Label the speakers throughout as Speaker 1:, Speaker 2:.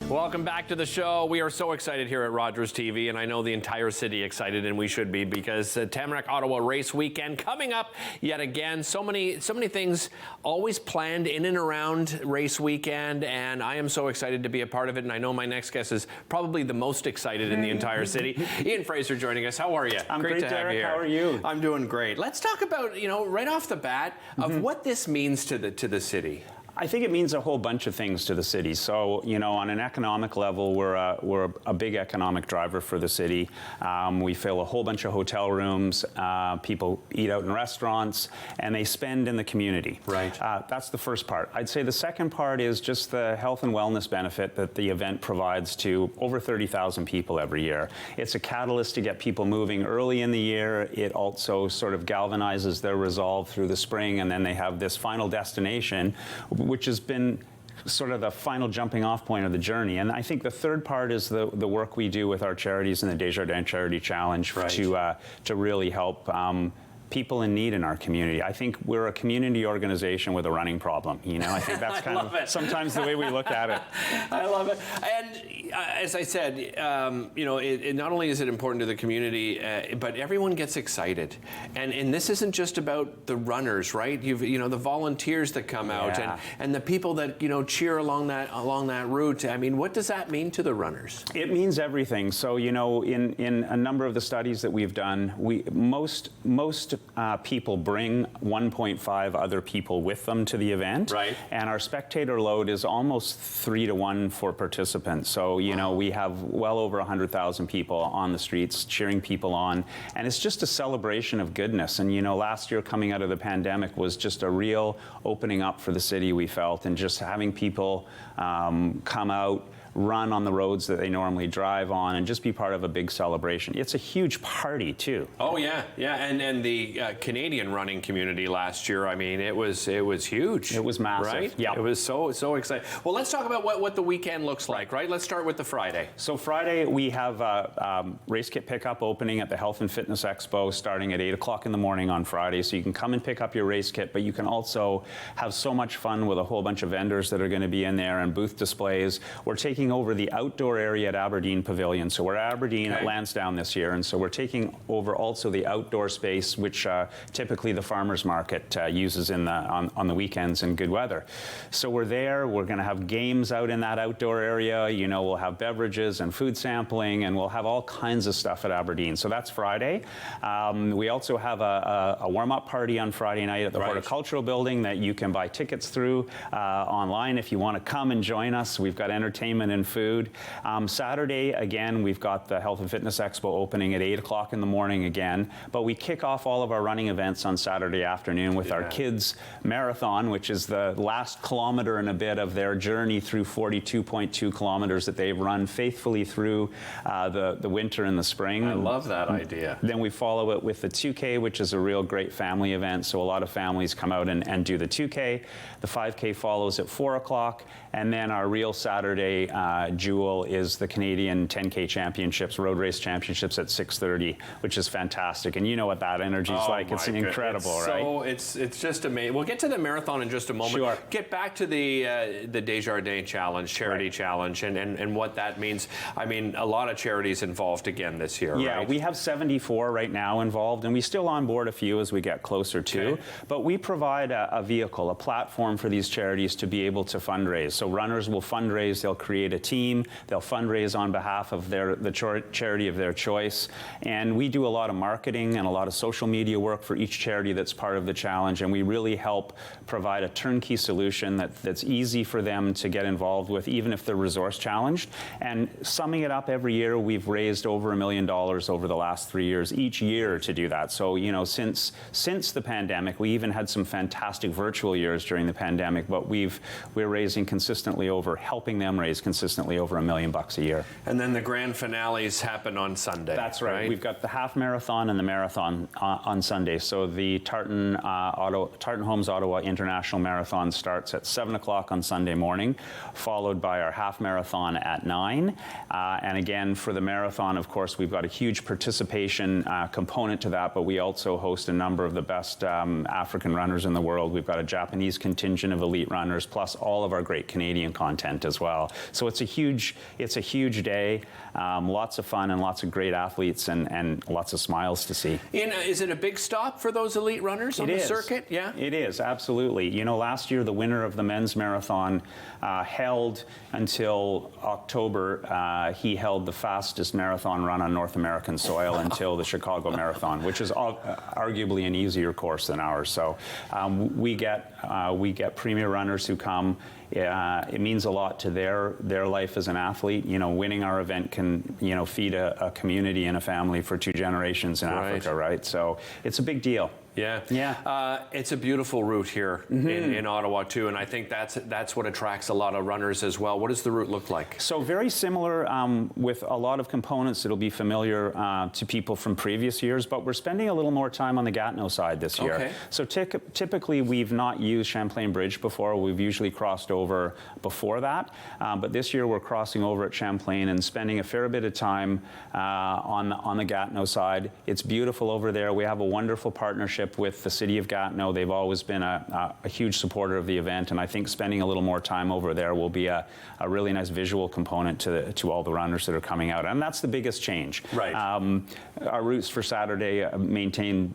Speaker 1: Welcome back to the show. We are so excited here at Rogers TV, and I know the entire city excited, and we should be, because Tamarack Ottawa Race Weekend coming up yet again. So many things always planned in and around Race Weekend, and I am so excited to be a part of it. And I know my next guest is probably the most excited in the entire city. Ian Fraser joining us. How are you?
Speaker 2: I'm great to have you here. How are you?
Speaker 1: I'm doing great. Let's talk about, right off the bat, of what this means to the city.
Speaker 2: I think it means a whole bunch of things to the city. So, on an economic level, we're a big economic driver for the city. We fill a whole bunch of hotel rooms. People eat out in restaurants, and they spend in the community.
Speaker 1: Right.
Speaker 2: That's the first part. I'd say the second part is just the health and wellness benefit that the event provides to over 30,000 people every year. It's a catalyst to get people moving early in the year. It also sort of galvanizes their resolve through the spring, and then they have this final destination, which has been sort of the final jumping off point of the journey. And I think the third part is the work we do with our charities in the Desjardins Charity Challenge to really help people in need in our community. I think we're a community organization with a running problem. I think that's kind of sometimes the way we look at it.
Speaker 1: I love it. And as I said, it not only is it important to the community, but everyone gets excited. And this isn't just about the runners, right? You've the volunteers that come out and the people that cheer along that route. I mean, what does that mean to the runners?
Speaker 2: It means everything. So in a number of the studies that we've done, most people bring 1.5 other people with them to the event.
Speaker 1: Right.
Speaker 2: And our spectator load is almost 3 to 1 for participants. So, we have well over 100,000 people on the streets cheering people on. And it's just a celebration of goodness. And, last year coming out of the pandemic was just a real opening up for the city, we felt, and just having people come out, run on the roads that they normally drive on, and just be part of a big celebration. It's a huge party too.
Speaker 1: Oh yeah. And the Canadian running community last year, I mean, it was huge.
Speaker 2: It was massive,
Speaker 1: right?
Speaker 2: Yeah.
Speaker 1: It was so exciting. Well, let's talk about what the weekend looks like, right? Let's start with the Friday.
Speaker 2: So Friday we have race kit pickup opening at the Health and Fitness Expo, starting at 8 o'clock in the morning on Friday. So you can come and pick up your race kit, but you can also have so much fun with a whole bunch of vendors that are going to be in there and booth displays. We're taking over the outdoor area at Aberdeen Pavilion. So we're at Aberdeen at Lansdowne this year, and so we're taking over also the outdoor space, which typically the farmers market uses on the weekends in good weather. So we're there. We're going to have games out in that outdoor area. We'll have beverages and food sampling, and we'll have all kinds of stuff at Aberdeen. So that's Friday. We also have a warm-up party on Friday night at the Horticultural Building that you can buy tickets through online if you want to come and join us. We've got entertainment and food. Saturday, again, we've got the Health and Fitness Expo opening at 8 o'clock in the morning again, but we kick off all of our running events on Saturday afternoon with our kids marathon, which is the last kilometer and a bit of their journey through 42.2 kilometers that they've run faithfully through the winter and the spring.
Speaker 1: I love that idea.
Speaker 2: Then we follow it with the 2K, which is a real great family event, so a lot of families come out and do the 2K. The 5K follows at 4 o'clock, and then our real Saturday jewel is the Canadian 10K Championships, Road Race Championships at 6:30, which is fantastic. And you know what that energy is like. It's incredible, right?
Speaker 1: So it's just amazing. We'll get to the marathon in just a moment.
Speaker 2: Sure.
Speaker 1: Get back to the Desjardins Challenge, Charity Challenge, and what that means. I mean, a lot of charities involved again this year,
Speaker 2: Yeah,
Speaker 1: right?
Speaker 2: we have 74 right now involved, and we still onboard a few as we get closer to.
Speaker 1: Okay.
Speaker 2: But we provide a vehicle, a platform for these charities to be able to fundraise. So runners will fundraise, they'll create a team, they'll fundraise on behalf of the charity of their choice. And we do a lot of marketing and a lot of social media work for each charity that's part of the challenge, and we really help provide a turnkey solution that's easy for them to get involved with, even if they're resource challenged. And summing it up, every year we've raised over $1 million over the last 3 years, each year to do that. So, since the pandemic, we even had some fantastic virtual years during the pandemic, but we're raising consistently helping them raise consistently over $1 million a year.
Speaker 1: And then the grand finales happen on Sunday.
Speaker 2: That's right. We've got the half marathon and the marathon on Sunday. So the Tartan Homes Ottawa International Marathon starts at 7 o'clock on Sunday morning, followed by our half marathon at 9. And again, for the marathon, of course, we've got a huge participation component to that, but we also host a number of the best African runners in the world. We've got a Japanese contingent of elite runners, plus all of our great Canadian content as well. So So it's a huge day, lots of fun and lots of great athletes and lots of smiles to see.
Speaker 1: Is it a big stop for those elite runners on the circuit? Yeah,
Speaker 2: it is, absolutely. You know, last year the winner of the men's marathon held until October. He held the fastest marathon run on North American soil until the Chicago Marathon, which is arguably an easier course than ours. So we get premier runners who come. It means a lot to their life as an athlete. You know, winning our event can, you know, feed a community and a family for 2 generations in Africa, right? So it's a big deal.
Speaker 1: Yeah, yeah. It's a beautiful route here in Ottawa too, and I think that's what attracts a lot of runners as well. What does the route look like?
Speaker 2: So very similar with a lot of components that'll be familiar to people from previous years, but we're spending a little more time on the Gatineau side this year.
Speaker 1: Okay.
Speaker 2: So typically we've not used Champlain Bridge before. We've usually crossed over before that, but this year we're crossing over at Champlain and spending a fair bit of time on the Gatineau side. It's beautiful over there. We have a wonderful partnership with the City of Gatineau. They've always been a huge supporter of the event, and I think spending a little more time over there will be a really nice visual component to all the runners that are coming out, and that's the biggest change.
Speaker 1: Right.
Speaker 2: Our routes for Saturday maintain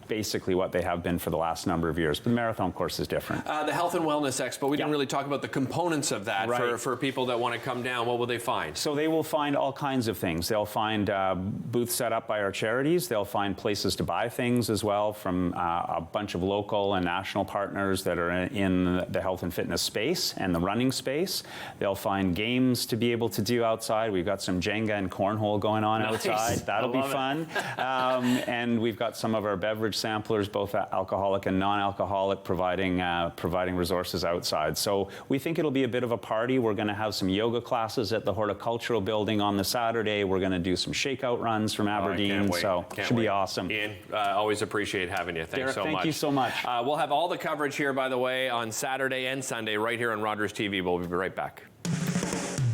Speaker 2: basically what they have been for the last number of years. But the marathon course is different.
Speaker 1: The Health and Wellness Expo, we didn't really talk about the components of that for people that want to come down. What will they find?
Speaker 2: So they will find all kinds of things. They'll find booths set up by our charities. They'll find places to buy things as well from a bunch of local and national partners that are in the health and fitness space and the running space. They'll find games to be able to do outside. We've got some Jenga and cornhole going on outside. That'll be fun. And we've got some of our beverage samplers, both alcoholic and non-alcoholic, providing resources outside. So we think it'll be a bit of a party. We're going to have some yoga classes at the Horticultural Building on the Saturday. We're going to do some shakeout runs from Aberdeen. So it should be awesome.
Speaker 1: Ian, always appreciate having you. Thanks so much.
Speaker 2: Thank you so much.
Speaker 1: We'll have all the coverage here, by the way, on Saturday and Sunday right here on Rogers TV. We'll be right back.